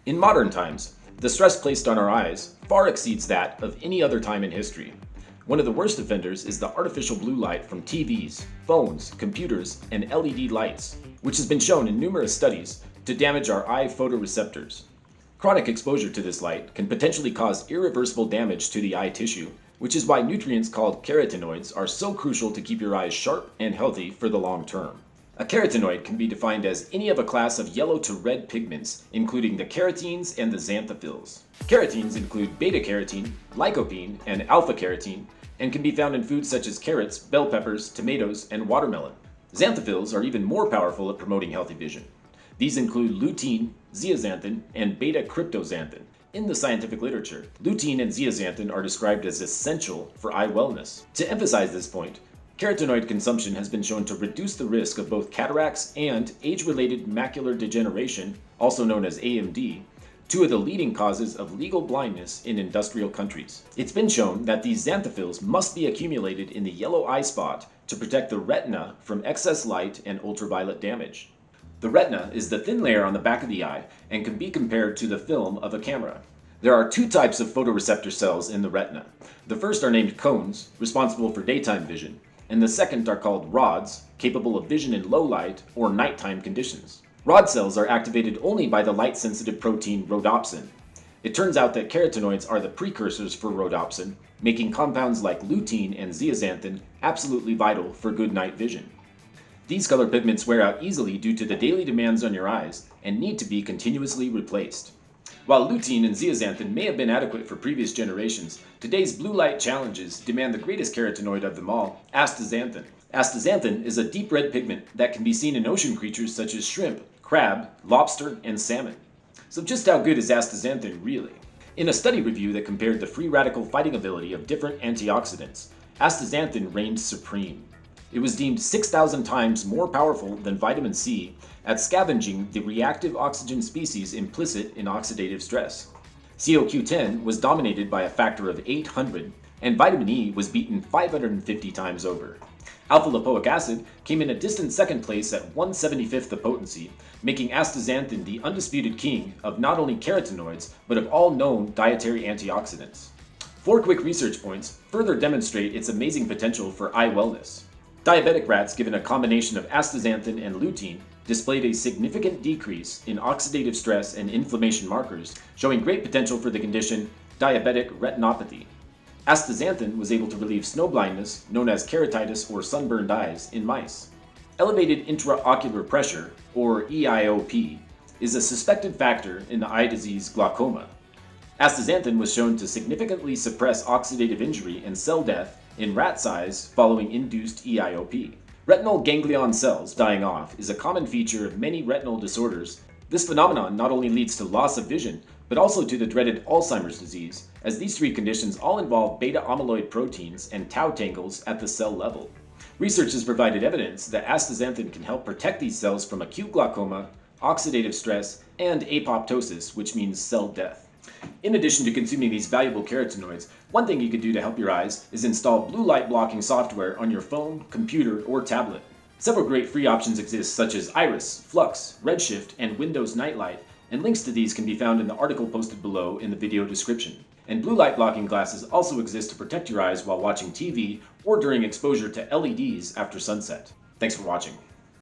In modern times, the stress placed on our eyes far exceeds that of any other time in history. One of the worst offenders is the artificial blue light from TVs, phones, computers, and LED lights, which has been shown in numerous studies to damage our eye photoreceptors. Chronic exposure to this light can potentially cause irreversible damage to the eye tissue, which is why nutrients called carotenoids are so crucial to keep your eyes sharp and healthy for the long term. A carotenoid can be defined as any of a class of yellow to red pigments, including the carotenes and the xanthophylls. Carotenes include beta-carotene, lycopene, and alpha-carotene, and can be found in foods such as carrots, bell peppers, tomatoes, and watermelon. Xanthophylls are even more powerful at promoting healthy vision. These include lutein, zeaxanthin, and beta-cryptoxanthin. In the scientific literature, lutein and zeaxanthin are described as essential for eye wellness. To emphasize this point, carotenoid consumption has been shown to reduce the risk of both cataracts and age-related macular degeneration, also known as AMD, two of the leading causes of legal blindness in industrial countries. It's been shown that these xanthophylls must be accumulated in the yellow eye spot to protect the retina from excess light and ultraviolet damage. The retina is the thin layer on the back of the eye and can be compared to the film of a camera. There are two types of photoreceptor cells in the retina. The first are named cones, responsible for daytime vision, and the second are called rods, capable of vision in low light or nighttime conditions. Rod cells are activated only by the light-sensitive protein rhodopsin. It turns out that carotenoids are the precursors for rhodopsin, making compounds like lutein and zeaxanthin absolutely vital for good night vision. These color pigments wear out easily due to the daily demands on your eyes and need to be continuously replaced. While lutein and zeaxanthin may have been adequate for previous generations, today's blue light challenges demand the greatest carotenoid of them all, astaxanthin. Astaxanthin is a deep red pigment that can be seen in ocean creatures such as shrimp, crab, lobster, and salmon. So just how good is astaxanthin really? In a study review that compared the free radical fighting ability of different antioxidants, astaxanthin reigned supreme. It was deemed 6,000 times more powerful than vitamin C at scavenging the reactive oxygen species implicit in oxidative stress. CoQ10 was dominated by a factor of 800, and vitamin E was beaten 550 times over. Alpha-lipoic acid came in a distant second place at 1/75th the potency, making astaxanthin the undisputed king of not only carotenoids, but of all known dietary antioxidants. 4 quick research points further demonstrate its amazing potential for eye wellness. Diabetic rats given a combination of astaxanthin and lutein displayed a significant decrease in oxidative stress and inflammation markers, showing great potential for the condition diabetic retinopathy. Astaxanthin was able to relieve snow blindness, known as keratitis or sunburned eyes, in mice. Elevated intraocular pressure, or EIOP, is a suspected factor in the eye disease glaucoma. Astaxanthin was shown to significantly suppress oxidative injury and cell death in rat size following induced EIOP. Retinal ganglion cells dying off is a common feature of many retinal disorders. This phenomenon not only leads to loss of vision, but also to the dreaded Alzheimer's disease, as these 3 conditions all involve beta-amyloid proteins and tau tangles at the cell level. Research has provided evidence that astaxanthin can help protect these cells from acute glaucoma, oxidative stress, and apoptosis, which means cell death. In addition to consuming these valuable carotenoids, one thing you could do to help your eyes is install blue light blocking software on your phone, computer, or tablet. Several great free options exist such as Iris, Flux, Redshift, and Windows Nightlight, and links to these can be found in the article posted below in the video description. And blue light blocking glasses also exist to protect your eyes while watching TV or during exposure to LEDs after sunset. Thanks for watching.